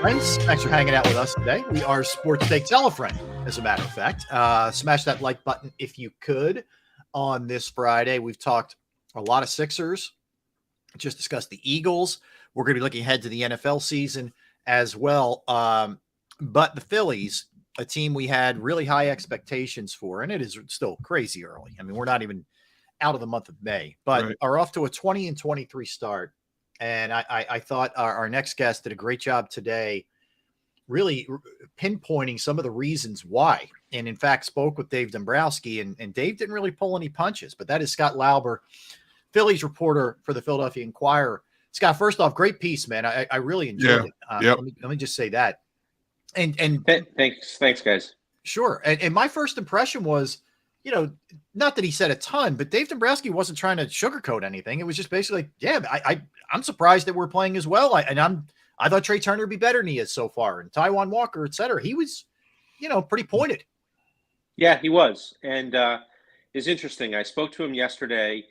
friends. Thanks for hanging out with us today. We are Sports Take. Tell a friend, as a matter of fact. Smash that like button if you could on this Friday. We've talked a lot of Sixers, just discussed the Eagles. We're going to be looking ahead to the NFL season as well. But the Phillies, a team we had really high expectations for, and it is still crazy early. I mean, we're not even out of the month of May, but are off to a 20-23 start. And I thought our next guest did a great job today, really pinpointing some of the reasons why. And in fact, spoke with Dave Dombrowski, and Dave didn't really pull any punches, but that is Scott Lauber, Phillies reporter for the Philadelphia Inquirer. Scott, first off, great piece, man. I really enjoyed it. Let me just say that. And thanks, guys. Sure. And my first impression was, not that he said a ton, but Dave Dombrowski wasn't trying to sugarcoat anything. It was just basically, I'm surprised that we're playing as well. I thought Trey Turner would be better than he is so far, and Taijuan Walker, et cetera. He was, pretty pointed. Yeah, he was. And it's interesting. I spoke to him yesterday.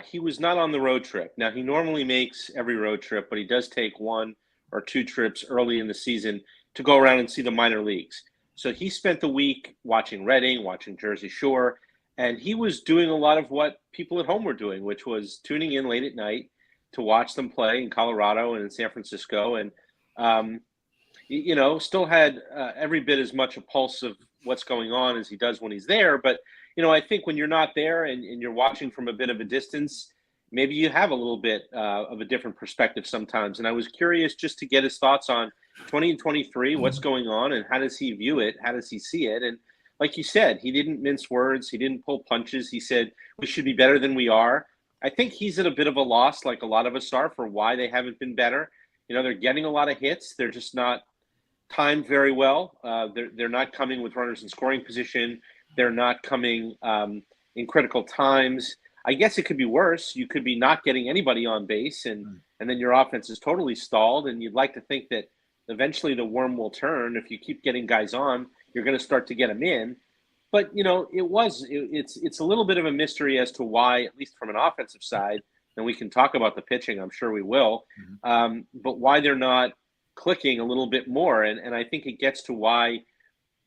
He was not on the road trip. Now, he normally makes every road trip, but he does take one or two trips early in the season to go around and see the minor leagues. So he spent the week watching Reading, watching Jersey Shore, and he was doing a lot of what people at home were doing, which was tuning in late at night to watch them play in Colorado and in San Francisco. And, still had every bit as much a pulse of what's going on as he does when he's there. But, I think when you're not there and you're watching from a bit of a distance, maybe you have a little bit of a different perspective sometimes. And I was curious just to get his thoughts on 20 and 23, what's going on and how does he view it? How does he see it? And like you said, he didn't mince words. He didn't pull punches. He said, we should be better than we are. I think he's at a bit of a loss, like a lot of us are, for why they haven't been better. They're getting a lot of hits. They're just not timed very well. They're not coming with runners in scoring position. They're not coming in critical times. I guess it could be worse. You could be not getting anybody on base, and then your offense is totally stalled, and you'd like to think that eventually the worm will turn. If you keep getting guys on, you're going to start to get them in. But, it's a little bit of a mystery as to why, at least from an offensive side, and we can talk about the pitching, I'm sure we will, but why they're not clicking a little bit more. And I think it gets to why,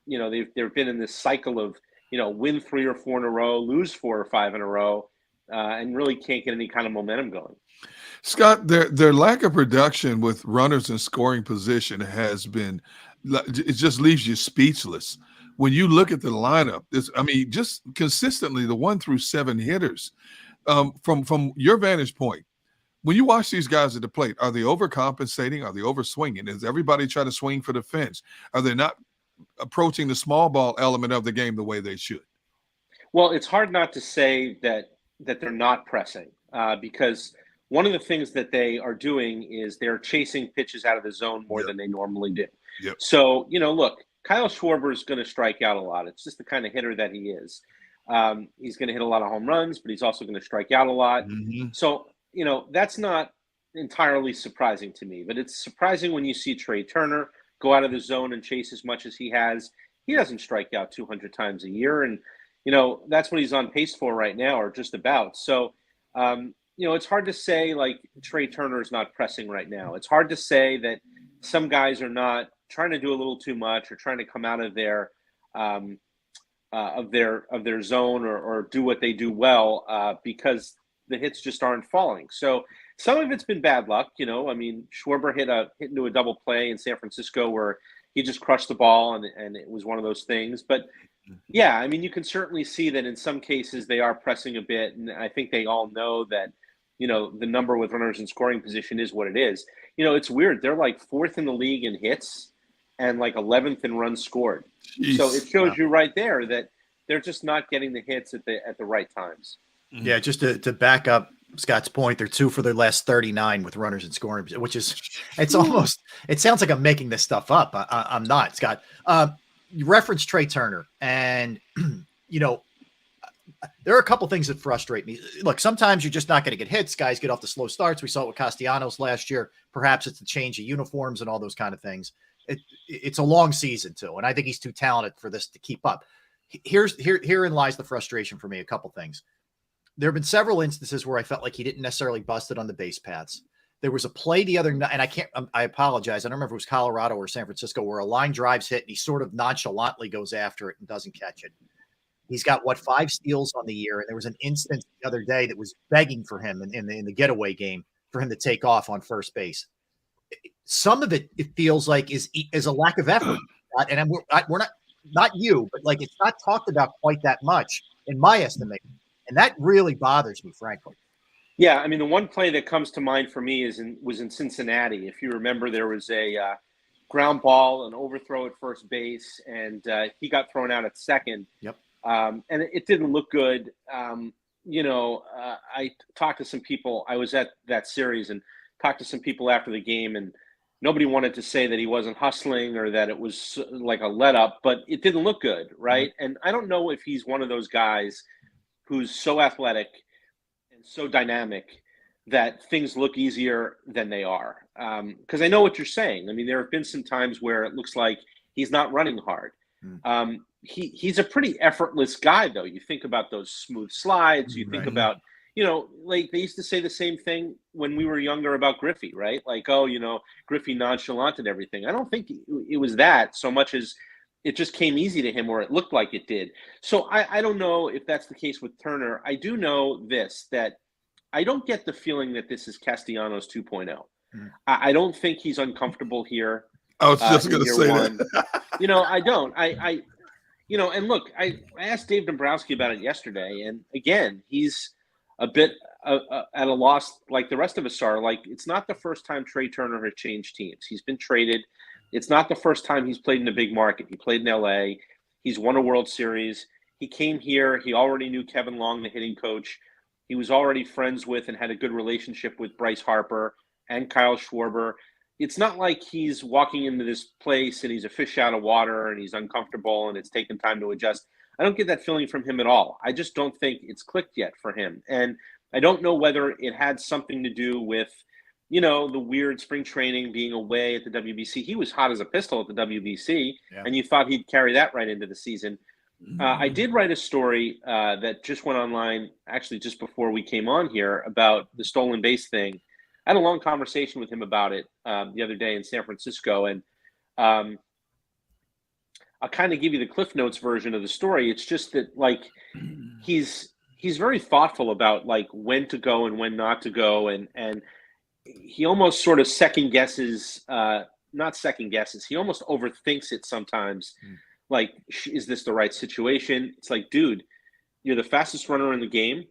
they've been in this cycle of, win 3 or 4 in a row, lose 4 or 5 in a row, and really can't get any kind of momentum going. Scott, their lack of production with runners in scoring position has been, it just leaves you speechless. When you look at the lineup, just consistently the 1 through 7 hitters, from your vantage point, when you watch these guys at the plate, are they overcompensating? Are they overswinging? Is everybody trying to swing for the fence? Are they not approaching the small ball element of the game the way they should? Well, it's hard not to say that they're not pressing because one of the things that they are doing is they're chasing pitches out of the zone more than they normally do. Yep. So, look, Kyle Schwarber is going to strike out a lot. It's just the kind of hitter that he is. He's going to hit a lot of home runs, but he's also going to strike out a lot. So, that's not entirely surprising to me, but it's surprising when you see Trey Turner go out of the zone and chase as much as he has. He doesn't strike out 200 times a year. And, that's what he's on pace for right now, or just about. So, it's hard to say like Trey Turner is not pressing right now. It's hard to say that some guys are not trying to do a little too much or trying to come out of their zone or do what they do well because the hits just aren't falling. So some of it's been bad luck. Schwarber hit into a double play in San Francisco where he just crushed the ball and it was one of those things. But yeah, you can certainly see that in some cases they are pressing a bit. And I think they all know that, the number with runners in scoring position is what it is. It's weird. They're like 4th in the league in hits and like 11th in runs scored. Jeez. So it shows you right there that they're just not getting the hits at the right times. Yeah, just to back up Scott's point, they're 2 for their last 39 with runners in scoring, which is, it sounds like I'm making this stuff up. I'm not, Scott. You referenced Trey Turner, and, there are a couple things that frustrate me. Look, sometimes you're just not going to get hits. Guys get off the slow starts. We saw it with Castellanos last year. Perhaps it's the change of uniforms and all those kind of things. It's a long season too, and I think he's too talented for this to keep up. Herein lies the frustration for me. A couple things. There have been several instances where I felt like he didn't necessarily bust it on the base paths. There was a play the other night, and I apologize. I don't remember if it was Colorado or San Francisco, where a line drive's hit and he sort of nonchalantly goes after it and doesn't catch it. He's got 5 steals on the year. And there was an instance the other day that was begging for him in the getaway game for him to take off on first base. Some of it feels like is a lack of effort. And we're not you, but like, it's not talked about quite that much in my estimation. And that really bothers me, frankly. Yeah, I mean, the one play that comes to mind for me was in Cincinnati. If you remember, there was a ground ball, an overthrow at first base, and he got thrown out at second. Yep. And it didn't look good. I talked to some people. I was at that series and talked to some people after the game, and nobody wanted to say that he wasn't hustling or that it was like a let up, but it didn't look good, right? Mm-hmm. And I don't know if he's one of those guys who's so athletic and so dynamic that things look easier than they are. Because I know what you're saying. I mean, there have been some times where it looks like he's not running hard. Mm. He's a pretty effortless guy, though. You think about those smooth slides. You think about, like they used to say the same thing when we were younger about Griffey, right? Like, Griffey nonchalanted everything. I don't think it was that so much as it just came easy to him, or it looked like it did. So I don't know if that's the case with Turner. I do know this, that I don't get the feeling that this is Castellanos 2.0. Mm. I don't think he's uncomfortable here. I was just going to say that. I don't. And look, I asked Dave Dombrowski about it yesterday, and again, he's a bit at a loss like the rest of us are. Like, it's not the first time Trey Turner has changed teams. He's been traded. It's not the first time he's played in a big market. He played in L.A. He's won a World Series. He came here. He already knew Kevin Long, the hitting coach. He was already friends with and had a good relationship with Bryce Harper and Kyle Schwarber. It's not like he's walking into this place and he's a fish out of water and he's uncomfortable and it's taken time to adjust. I don't get that feeling from him at all. I just don't think it's clicked yet for him. And I don't know whether it had something to do with, the weird spring training, being away at the WBC. He was hot as a pistol at the WBC, and you thought he'd carry that right into the season. I did write a story that just went online, actually just before we came on here, about the stolen base thing. I had a long conversation with him about it the other day in San Francisco, and I'll kind of give you the Cliff Notes version of the story. It's just that, like, he's very thoughtful about, like, when to go and when not to go, and he almost sort of not second guesses. He almost overthinks it sometimes. Like, is this the right situation? It's like, dude, you're the fastest runner in the game.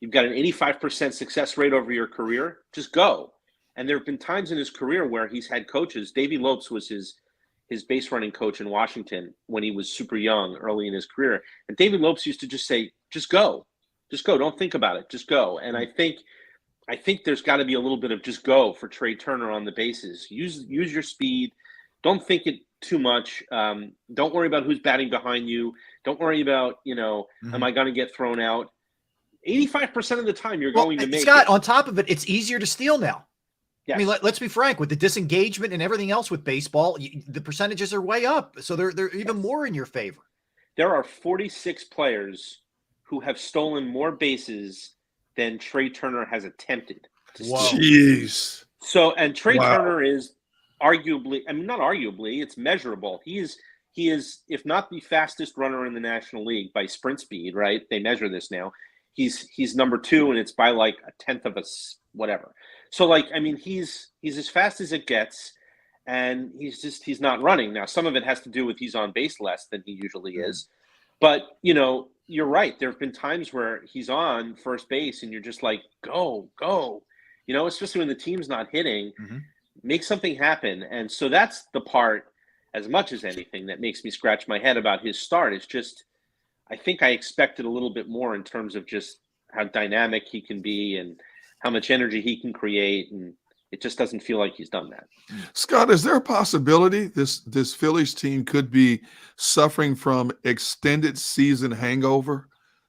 You've got an 85% success rate over your career. Just go. And there have been times in his career where he's had coaches. Davey Lopes was his base running coach in Washington when he was super young, early in his career. And Davey Lopes used to just say, just go. Just go. Don't think about it. Just go. And I think there's got to be a little bit of just go for Trey Turner on the bases. Use your speed. Don't think it too much. Don't worry about who's batting behind you. Don't worry about, am I going to get thrown out? 85% of the time you're going to make Scott, it. On top of it, it's easier to steal now. Yes. I mean, let's be frank, with the disengagement and everything else with baseball, the percentages are way up. So they're even more in your favor. There are 46 players who have stolen more bases than Trey Turner has attempted to steal. Jeez. So, and Trey Turner is arguably, not arguably, it's measurable. He is, if not the fastest runner in the National League by sprint speed, right? They measure this now. He's number 2, and it's by like a tenth of whatever. So, like, I mean, he's as fast as it gets, and he's not running. Now, some of it has to do with he's on base less than he usually is. But, you're right. There have been times where he's on first base and you're just like, go, especially when the team's not hitting, make something happen. And so that's the part, as much as anything, that makes me scratch my head about his start. It's just, I think I expected a little bit more in terms of just how dynamic he can be and how much energy he can create. And it just doesn't feel like he's done that. Scott, is there a possibility this Phillies team could be suffering from extended season hangover?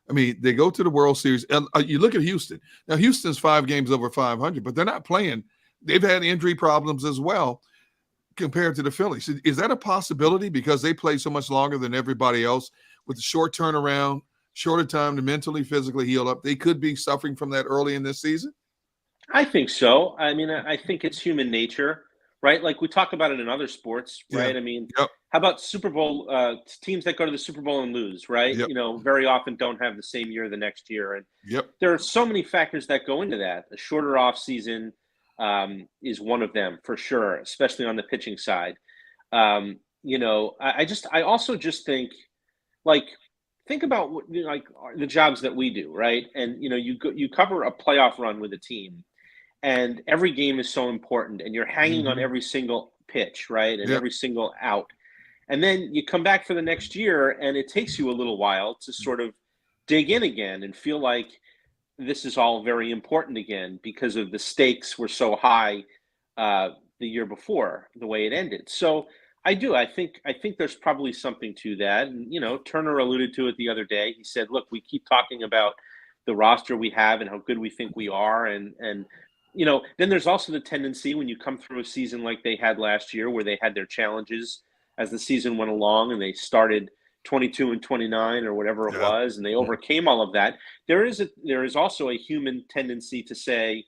I mean, they go to the World Series, and you look at Houston. Now, Houston's 5 games over 500, but they're not playing. They've had injury problems as well compared to the Phillies. Is that a possibility because they play so much longer than everybody else with the short turnaround, shorter time to mentally, physically heal up? They could be suffering from that early in this season? I think so. I mean, I think it's human nature, right? Like we talk about it in other sports, Yeah. right? I mean, Yep. how about Super Bowl teams that go to the Super Bowl and lose, right? Yep. Very often don't have the same year the next year. And Yep. there are so many factors that go into that. A shorter off season is one of them for sure, especially on the pitching side. I also just think like think about the jobs that we do, right? And you cover a playoff run with a team, and every game is so important, and you're hanging on Mhm. every single pitch, right, and Yep. every single out. And then you come back for the next year, and it takes you a little while to sort of dig in again and feel like this is all very important again because of the stakes were so high the year before, the way it ended. So I do. I think there's probably something to that. And Turner alluded to it the other day. He said, "Look, we keep talking about the roster we have and how good we think we are, and then there's also the tendency when you come through a season like they had last year, where they had their challenges as the season went along, and they started 22 and 29 or whatever it Yeah. was, and they overcame all of that. There is also a human tendency to say,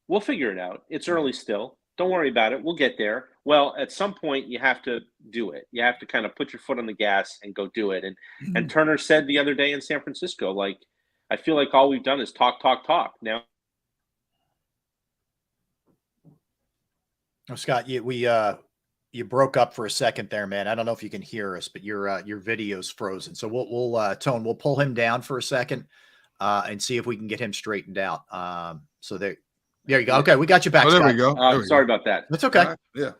we'll figure it out. It's early still. Don't worry about it. We'll get there. Well, at some point, you have to do it. You have to kind of put your foot on the gas and go do it. And Turner said the other day in San Francisco, like, I feel like all we've done is talk, talk, talk. Now, Oh, Scott, you broke up for a second there, man. I don't know if you can hear us, but your video's frozen. So we'll pull him down for a second and see if we can get him straightened out. So there you go. Okay, we got you back. Oh, there Scott. we go. There we sorry go. about that. That's okay. Right. Yeah.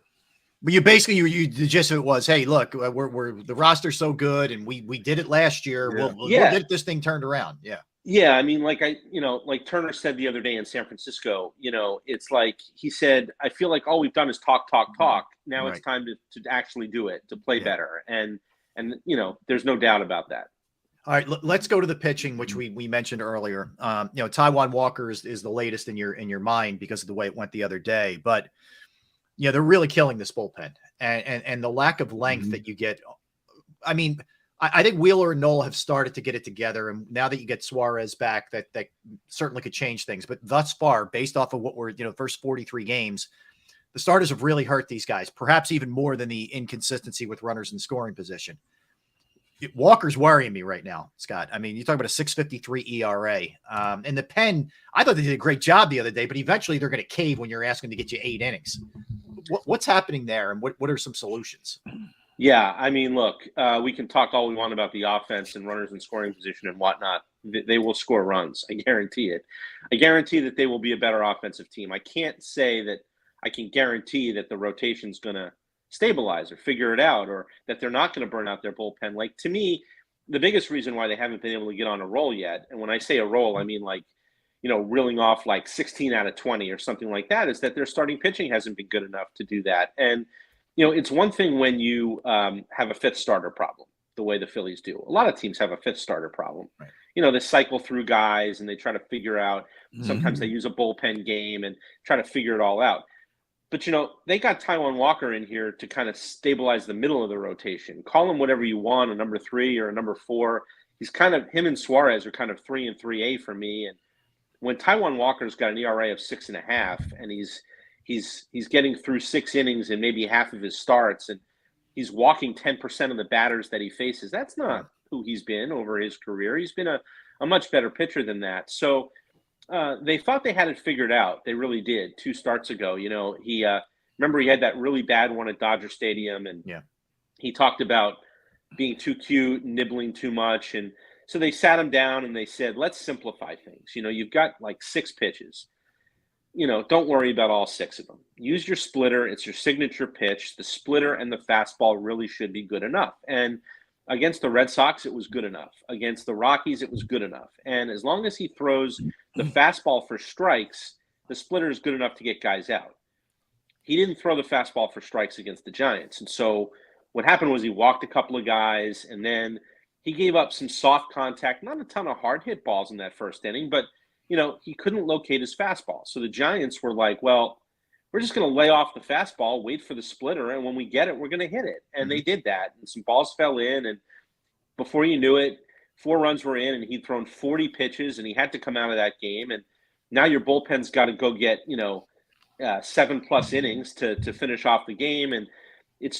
But you basically the gist of it was, hey, look, we're the roster's so good, and we did it last year. Yeah. We'll Yeah. get this thing turned around. Yeah. Yeah, I mean, like Turner said the other day in San Francisco, it's like he said, I feel like all we've done is talk, talk, talk. Now it's time to actually do it, to play better. And there's no doubt about that. All right, let's go to the pitching, which we mentioned earlier. Taijuan Walker is the latest in your mind because of the way it went the other day. But they're really killing this bullpen, and the lack of length that you get. I mean, I think Wheeler and Nola have started to get it together, and now that you get Suarez back, that certainly could change things. But thus far, based off of what we're first 43 games, the starters have really hurt these guys, perhaps even more than the inconsistency with runners in scoring position. Walker's worrying me right now, Scott. I mean, you talk about a 6.53 ERA. And the pen, I thought they did a great job the other day, but eventually they're going to cave when you're asking to get you 8 innings. What's happening there, and what are some solutions? Yeah, I mean, look, we can talk all we want about the offense and runners in scoring position and whatnot. They will score runs. I guarantee it. I guarantee that they will be a better offensive team. I can't say that I can guarantee that the rotation's going to stabilize or figure it out, or that they're not going to burn out their bullpen. Like, to me, the biggest reason why they haven't been able to get on a roll yet, and when I say a roll, I mean like, reeling off like 16 out of 20 or something like that, is that their starting pitching hasn't been good enough to do that. And it's one thing when you have a fifth starter problem, the way the Phillies do. A lot of teams have a fifth starter problem. Right. They cycle through guys and they try to figure out. Sometimes they use a bullpen game and try to figure it all out. But, they got Taijuan Walker in here to kind of stabilize the middle of the rotation. Call him whatever you want, a number 3 or a number 4. He's kind of, him and Suarez are kind of 3 and 3A for me. And when Taijuan Walker's got an ERA of 6.5, and he's getting through 6 innings and maybe half of his starts, and he's walking 10% of the batters that he faces, that's not who he's been over his career. He's been a much better pitcher than that. So they thought they had it figured out. They really did 2 starts ago. He remember he had that really bad one at Dodger Stadium, and he talked about being too cute, nibbling too much. And so they sat him down and they said, let's simplify things. You've got like 6 pitches. Don't worry about all 6 of them. Use your splitter. It's your signature pitch. The splitter and the fastball really should be good enough. And against the Red Sox, it was good enough. Against the Rockies, it was good enough. And as long as he throws the fastball for strikes, the splitter is good enough to get guys out. He didn't throw the fastball for strikes against the Giants. And so what happened was he walked a couple of guys, and then he gave up some soft contact, not a ton of hard hit balls in that first inning, but he couldn't locate his fastball. So the Giants were like, well, we're just going to lay off the fastball, wait for the splitter, and when we get it, we're going to hit it. And they did that, and some balls fell in, and before you knew it, 4 runs were in, and he'd thrown 40 pitches, and he had to come out of that game. And Now your bullpen's got to go get 7+ innings to finish off the game, and it's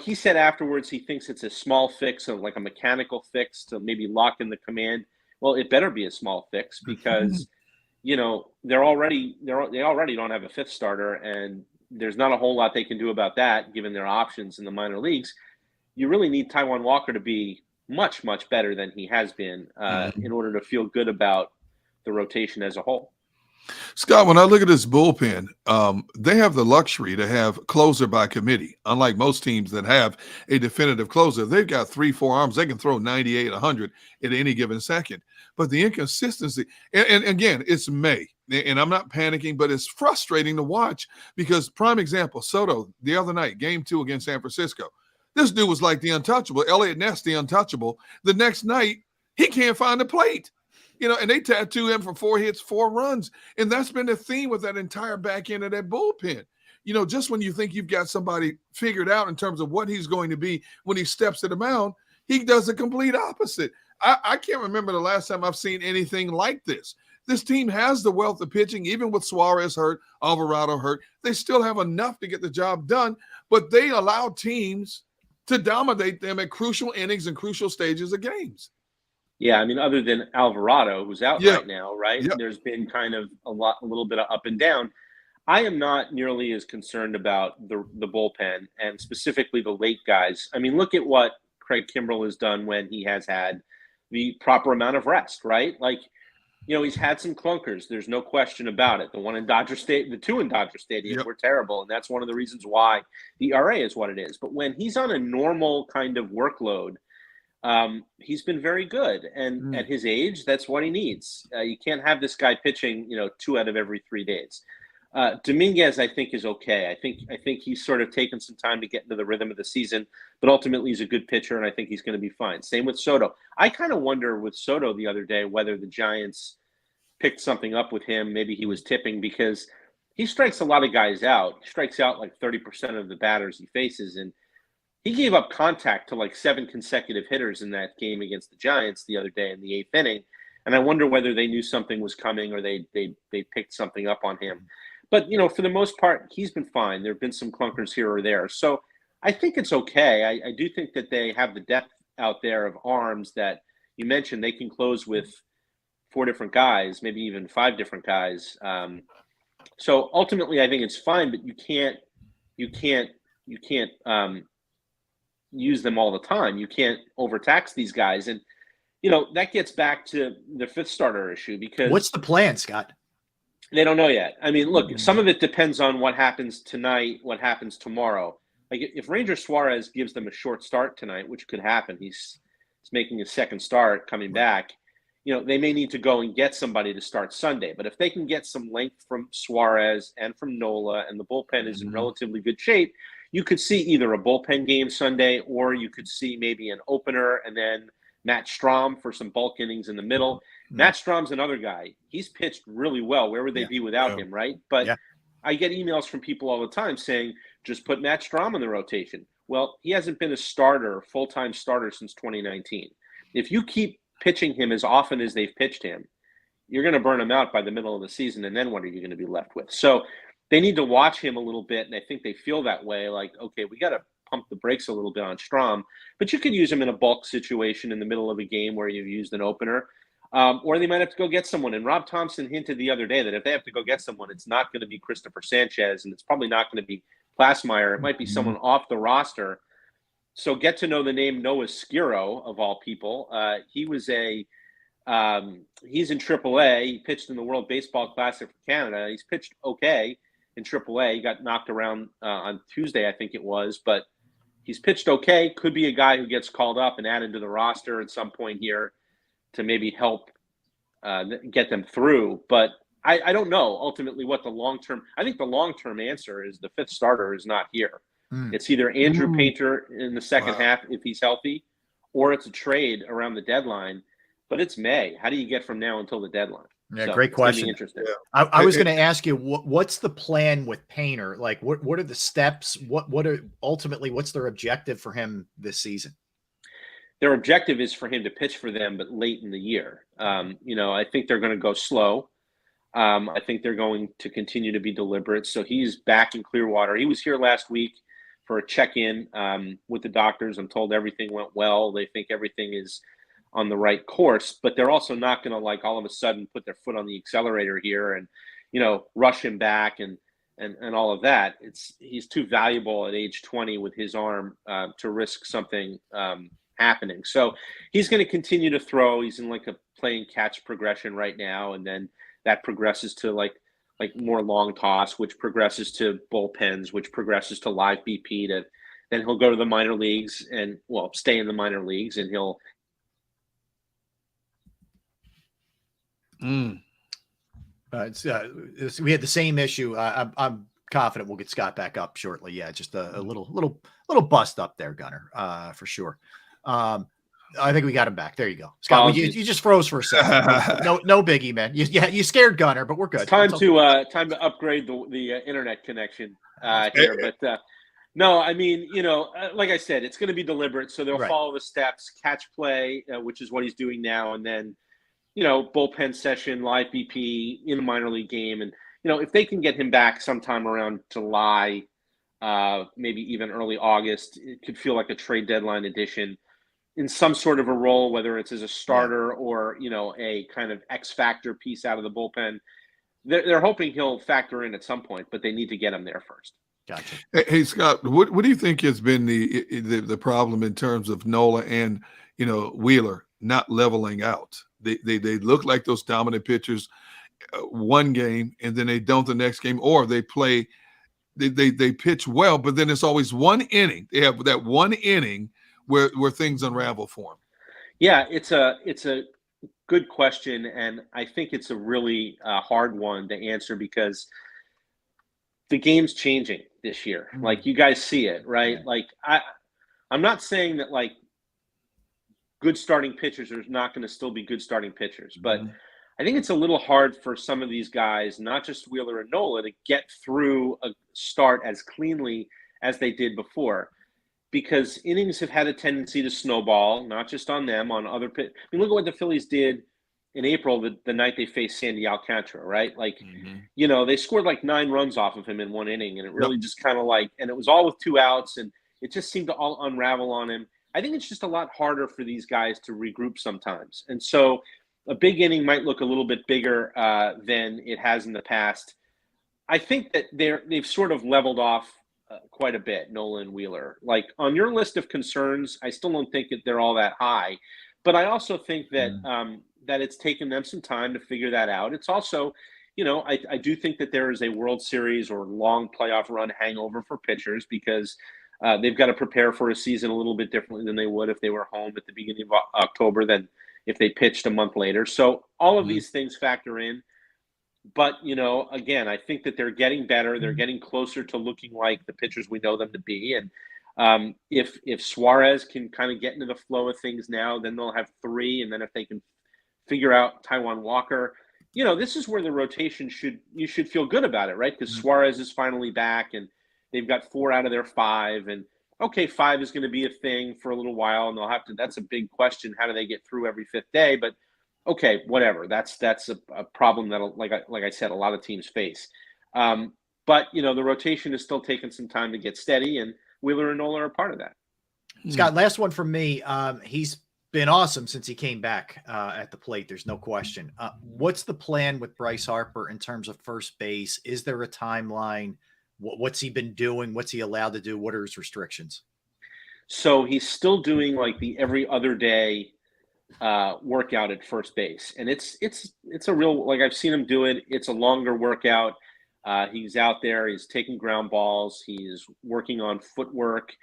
he said afterwards he thinks it's a small fix, like a mechanical fix to maybe lock in the command. Well, it better be a small fix because they already don't have a fifth starter, and there's not a whole lot they can do about that given their options in the minor leagues. You really need Taijuan Walker to be much, much better than he has been in order to feel good about the rotation as a whole. Scott, when I look at this bullpen, they have the luxury to have closer by committee. Unlike most teams that have a definitive closer, they've got 3-4 arms. They can throw 98, 100 at any given second. But the inconsistency, and again, it's May, and I'm not panicking, but it's frustrating to watch because, prime example, Soto, the other night, game 2 against San Francisco. This dude was like the untouchable. Elliott Ness, the untouchable. The next night, he can't find the plate. And they tattoo him for 4 hits, 4 runs. And that's been the theme with that entire back end of that bullpen. Just when you think you've got somebody figured out in terms of what he's going to be when he steps to the mound, he does the complete opposite. I can't remember the last time I've seen anything like this. This team has the wealth of pitching, even with Suarez hurt, Alvarado hurt. They still have enough to get the job done, but they allow teams to dominate them at crucial innings and crucial stages of games. Yeah, I mean, other than Alvarado, who's out right now, right? Yeah. There's been kind of a little bit of up and down. I am not nearly as concerned about the bullpen and specifically the late guys. I mean, look at what Craig Kimbrell has done when he has had the proper amount of rest, right? Like, he's had some clunkers. There's no question about it. The 2 in Dodger Stadium were terrible, and that's one of the reasons why the ERA is what it is. But when he's on a normal kind of workload, he's been very good, and at his age, that's what he needs. You can't have this guy pitching, 2 out of every 3 days. Dominguez, I think, is okay. I think he's sort of taken some time to get into the rhythm of the season, but ultimately he's a good pitcher, and I think he's going to be fine. Same with Soto. I kind of wonder with Soto the other day whether the Giants picked something up with him. Maybe he was tipping because he strikes a lot of guys out. He strikes out like 30% of the batters he faces, and he gave up contact to like 7 consecutive hitters in that game against the Giants the other day in the 8th inning. And I wonder whether they knew something was coming or they picked something up on him. But, for the most part, he's been fine. There have been some clunkers here or there. So I think it's okay. I do think that they have the depth out there of arms that you mentioned. They can close with 4 different guys, maybe even 5 different guys. So ultimately, I think it's fine, but you can't use them all the time. You can't overtax these guys. And, that gets back to the 5th starter issue because what's the plan, Scott? They don't know yet. I mean, look, some of it depends on what happens tonight, what happens tomorrow. Like if Ranger Suarez gives them a short start tonight, which could happen, he's making his 2nd start coming back, they may need to go and get somebody to start Sunday. But if they can get some length from Suarez and from Nola and the bullpen is in relatively good shape, you could see either a bullpen game Sunday or you could see maybe an opener and then Matt Strahm for some bulk innings in the middle. Matt Strahm's another guy. He's pitched really well. Where would they be without him, right? But I get emails from people all the time saying, just put Matt Strahm in the rotation. Well, he hasn't been a starter, full-time starter since 2019. If you keep pitching him as often as they've pitched him, you're going to burn him out by the middle of the season, and then what are you going to be left with? So they need to watch him a little bit, and I think they feel that way, like, okay, we got to pump the brakes a little bit on Strahm, but you could use him in a bulk situation in the middle of a game where you've used an opener, or they might have to go get someone. And Rob Thompson hinted the other day that if they have to go get someone, it's not going to be Christopher Sanchez, and it's probably not going to be Plasmeyer. It might be someone off the roster. So get to know the name Noah Skiro, of all people. He's in AAA. He pitched in the World Baseball Classic for Canada. He's pitched okay in AAA. He got knocked around on Tuesday, I think it was, but he's pitched okay. Could be a guy who gets called up and added to the roster at some point here to maybe help get them through. But I don't know ultimately what the long-term – I think the long-term answer is the 5th starter is not here. It's either Andrew Painter in the second half if he's healthy, or it's a trade around the deadline. But it's May. How do you get from now until the deadline? Yeah, So great question. Interesting. Yeah. I was going to ask you, what's the plan with Painter? Like, what are the steps? What are ultimately what's their objective for him this season? their objective is for him to pitch for them, but late in the year. I think they're going to go slow. I think they're going to continue to be deliberate. So he's back in Clearwater. He was here last week for a check-in with the doctors. I'm told everything went well. They think everything is on the right course, but they're also not going to like all of a sudden put their foot on the accelerator here and, rush him back and all of that. He's too valuable at age 20 with his arm to risk something happening. So he's going to continue to throw. He's in like a playing catch progression right now, and then that progresses to like more long toss, which progresses to bullpens, which progresses to live BP. Then he'll go to the minor leagues and stay in the minor leagues, and he'll. We had the same issue. I'm confident we'll get Scott back up shortly. Yeah, just a little bust up there, Gunner, for sure. I think we got him back. There you go, Scott. You just froze for a second. No biggie, man. You scared Gunner, but we're good. It's time to upgrade the internet connection here. But no, I mean, like I said, it's going to be deliberate. So they'll follow the steps, catch play, which is what he's doing now, and then bullpen session, live BP in a minor league game, and if they can get him back sometime around July, maybe even early August, it could feel like a trade deadline addition in some sort of a role, whether it's as a starter or, a kind of X factor piece out of the bullpen. They're hoping he'll factor in at some point, but they need to get him there first. Gotcha. Hey Scott, what do you think has been the problem in terms of Nola and, Wheeler not leveling out? They look like those dominant pitchers one game and then they don't the next game, or they play, they pitch well, but then it's always one inning. They have that one inning where things unravel for him. Yeah, it's a good question, and I think it's a really hard one to answer because the game's changing this year. Like, you guys see it, right? Yeah. Like, I'm not saying that like good starting pitchers are not going to still be good starting pitchers, but I think it's a little hard for some of these guys, not just Wheeler and Nola, to get through a start as cleanly as they did before, because innings have had a tendency to snowball, not just on them, on other pitch. I mean, look at what the Phillies did in April, the night they faced Sandy Alcantara, right? Like, they scored like 9 runs off of him in one inning, and it really just kind of and it was all with 2 outs, and it just seemed to all unravel on him. I think it's just a lot harder for these guys to regroup sometimes. And so a big inning might look a little bit bigger than it has in the past. I think that they've sort of leveled off quite a bit, Nola and Wheeler. Like, on your list of concerns, I still don't think that they're all that high. But I also think that that it's taken them some time to figure that out. It's also, I do think that there is a World Series or long playoff run hangover for pitchers because they've got to prepare for a season a little bit differently than they would if they were home at the beginning of October than if they pitched a month later. So all of these things factor in. But, again, I think that they're getting better. They're getting closer to looking like the pitchers we know them to be. And if Suarez can kind of get into the flow of things now, then they'll have 3. And then if they can figure out Taijuan Walker, this is where the rotation you should feel good about it, right? Because Suarez is finally back and they've got 4 out of their 5. And okay, 5 is going to be a thing for a little while, and they'll have to. That's a big question. How do they get through every 5th day? But okay, whatever. That's a problem that, like I said, a lot of teams face. But the rotation is still taking some time to get steady, and Wheeler and Nola are part of that. Scott, last one from me. He's been awesome since he came back at the plate. There's no question. What's the plan with Bryce Harper in terms of first base? Is there a timeline? What's he been doing? What's he allowed to do? What are his restrictions? So he's still doing like the every other day workout at first base, and it's a real, like, I've seen him do it. It's a longer workout. He's out there. He's taking ground balls. He's working on footwork.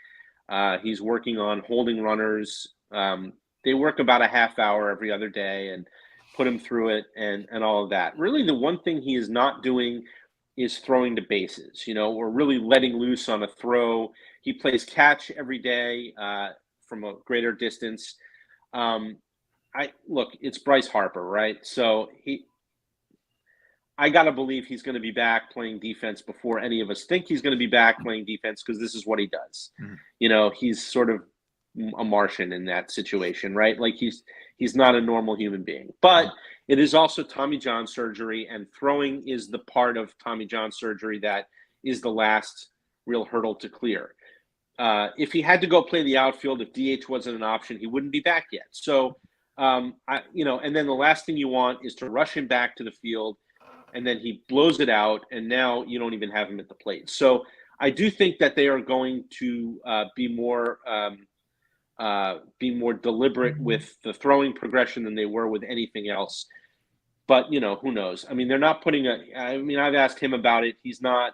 He's working on holding runners. They work about a half hour every other day and put him through it and all of that. Really, the one thing he is not doing is throwing to bases. We're really letting loose on a throw. He plays catch every day from a greater distance. Look, it's Bryce Harper, right? So I got to believe he's going to be back playing defense before any of us think he's going to be back playing defense, because this is what he does. He's sort of a Martian in that situation, right? Like he's not a normal human being. But it is also Tommy John surgery, and throwing is the part of Tommy John surgery that is the last real hurdle to clear. If he had to go play the outfield, if DH wasn't an option, he wouldn't be back yet. So, and then the last thing you want is to rush him back to the field, and then he blows it out, and now you don't even have him at the plate. So I do think that they are going to be more deliberate with the throwing progression than they were with anything else. But, who knows? I mean, they're not putting I've asked him about it. He's not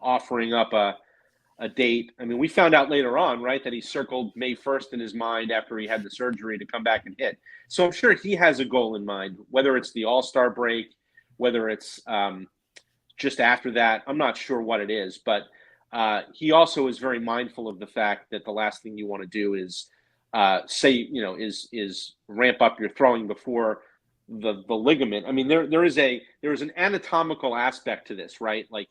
offering up a date. I mean, we found out later on, right, that he circled May 1st in his mind after he had the surgery to come back and hit. So I'm sure he has a goal in mind, whether it's the All-Star break, whether it's just after that. I'm not sure what it is, but he also is very mindful of the fact that the last thing you want to do is is ramp up your throwing before the ligament. I mean, there is an anatomical aspect to this, right? Like,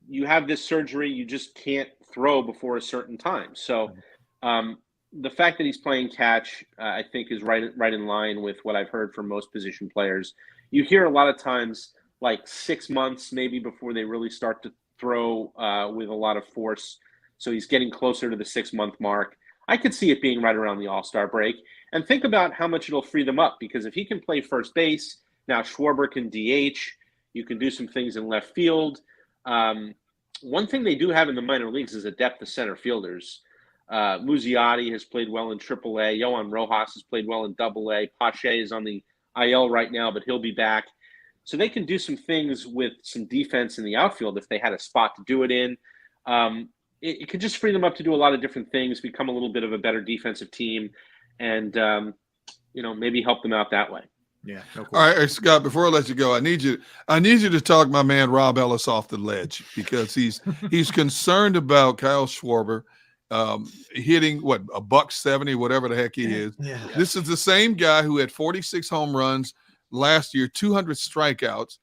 you have this surgery, you just can't throw before a certain time. So the fact that he's playing catch, I think, is right in line with what I've heard from most position players. You hear a lot of times like 6 months maybe before they really start to throw with a lot of force. So he's getting closer to the 6-month mark. I could see it being right around the All-Star break. And think about how much it'll free them up, because if he can play first base, now Schwarber can DH. You can do some things in left field. One thing they do have in the minor leagues is a depth of center fielders. Muzziotti has played well in AAA. Yohan Rojas has played well in AA. Pache is on the IL right now, but he'll be back. So they can do some things with some defense in the outfield if they had a spot to do it in. It could just free them up to do a lot of different things, become a little bit of a better defensive team, and maybe help them out that way. Yeah. No All right, Scott, before I let you go, I need you to talk my man Rob Ellis off the ledge, because he's concerned about Kyle Schwarber hitting $170, whatever the heck he is. Yeah. This is the same guy who had 46 home runs last year, 200 strikeouts.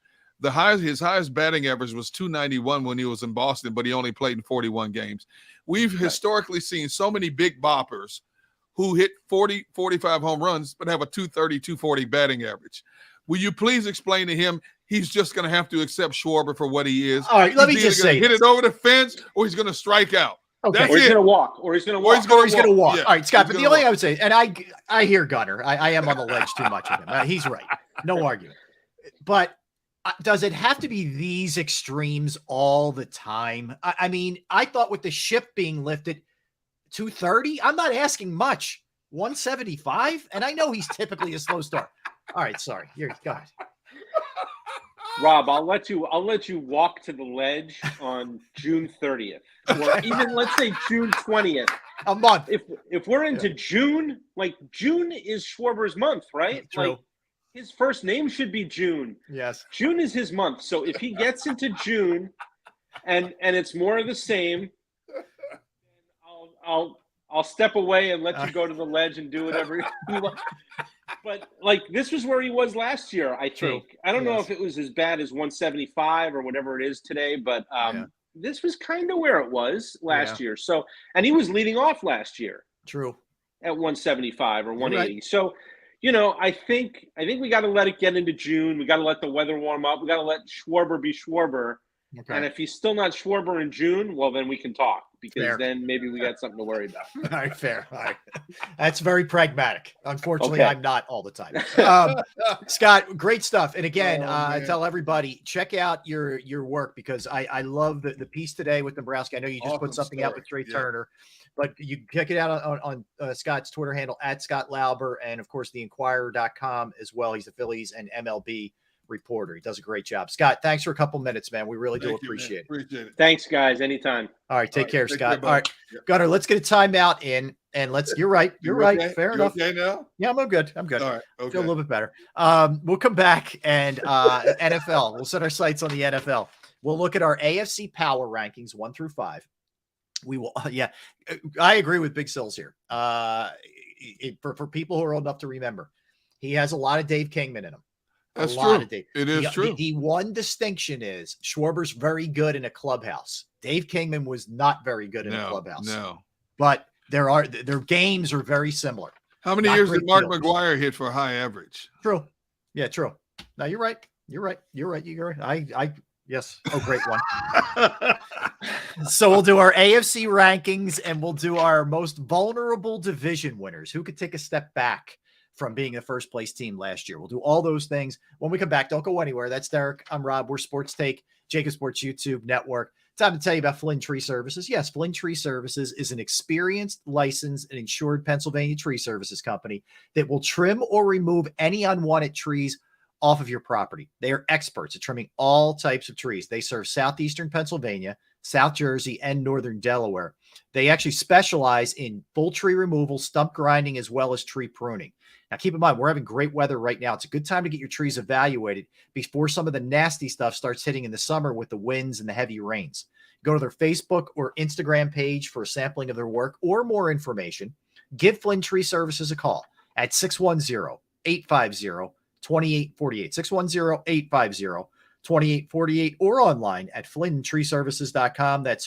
His highest batting average was 291 when he was in Boston, but he only played in 41 games. We've historically seen so many big boppers who hit 40, 45 home runs, but have a 230, 240 batting average. Will you please explain to him he's just going to have to accept Schwarber for what he is? All right, let me just say, hit it over the fence, or he's going to strike out. Okay. That's or he's it. going to walk, or he's going to walk. Or he's going to walk. Yeah, All right, Scott, but the only walk. thing I would say, and I hear Gunner. I am on the ledge too much with him. He's right. No argument. But does it have to be these extremes all the time? I mean, I thought with the ship being lifted, 230, I'm not asking much. 175, and I know he's typically a slow start. All right, sorry. Here, go ahead. Rob, I'll let you walk to the ledge on June 30th, or even let's say June 20th. A month. If we're into June, like June is Schwarber's month, right? True. Like his first name should be June. Yes. June is his month. So if he gets into June and it's more of the same, I'll step away and let you go to the ledge and do whatever you want. But like, this was where he was last year, I think. True. I don't know if it was as bad as 175 or whatever it is today, but this was kind of where it was last year. So, and he was leading off last year. True. At 175 or 180. Right. So, I think we got to let it get into June. We got to let the weather warm up. We got to let Schwarber be Schwarber. Okay. And if he's still not Schwarber in June, well, then we can talk, because then maybe we got something to worry about. All right, fair. All right. That's very pragmatic. Unfortunately, I'm not all the time. Scott, great stuff. And again, I tell everybody, check out your work, because I love the piece today with Nebraska. I know you just put something out with Trey Turner, but you check it out on Scott's Twitter handle @ScottLauber, and of course, theinquirer.com as well. He's a Phillies and MLB reporter. He does a great job. Scott, thanks for a couple minutes, man. We really do appreciate it. Appreciate it. Thanks, guys. Anytime. All right, take care, Scott. Care, all right, Gunner, let's get a timeout in, and you're right. You're right. Okay? Fair enough. Okay now? Yeah, I'm good. All right. Okay. Feel a little bit better. We'll come back and NFL. We'll set our sights on the NFL. We'll look at our AFC power rankings 1 through 5. We will. I agree with Big Sills here. For people who are old enough to remember, he has a lot of Dave Kingman in him. That's true. It is true. The one distinction is Schwarber's very good in a clubhouse. Dave Kingman was not very good in a clubhouse. No. But Their games are very similar. How many Not years great did Mark fielders. McGwire hit for high average? True. Yeah, true. No, you're right. You're right. Yes. Oh, great one. So we'll do our AFC rankings and we'll do our most vulnerable division winners. Who could take a step back from being a first place team last year? We'll do all those things when we come back. Don't go anywhere. That's Derek. I'm Rob. We're Sports Take, JAKIB Sports YouTube Network. Time to tell you about Flynn Tree Services. Yes, Flynn Tree Services is an experienced, licensed, and insured Pennsylvania tree services company that will trim or remove any unwanted trees off of your property. They are experts at trimming all types of trees. They serve southeastern Pennsylvania, South Jersey, and northern Delaware. They actually specialize in full tree removal, stump grinding, as well as tree pruning. Now, keep in mind, we're having great weather right now. It's a good time to get your trees evaluated before some of the nasty stuff starts hitting in the summer with the winds and the heavy rains. Go to their Facebook or Instagram page for a sampling of their work or more information. Give Flynn Tree Services a call at 610-850-2848, 610-850-2848, or online at flynntreeservices.com. That's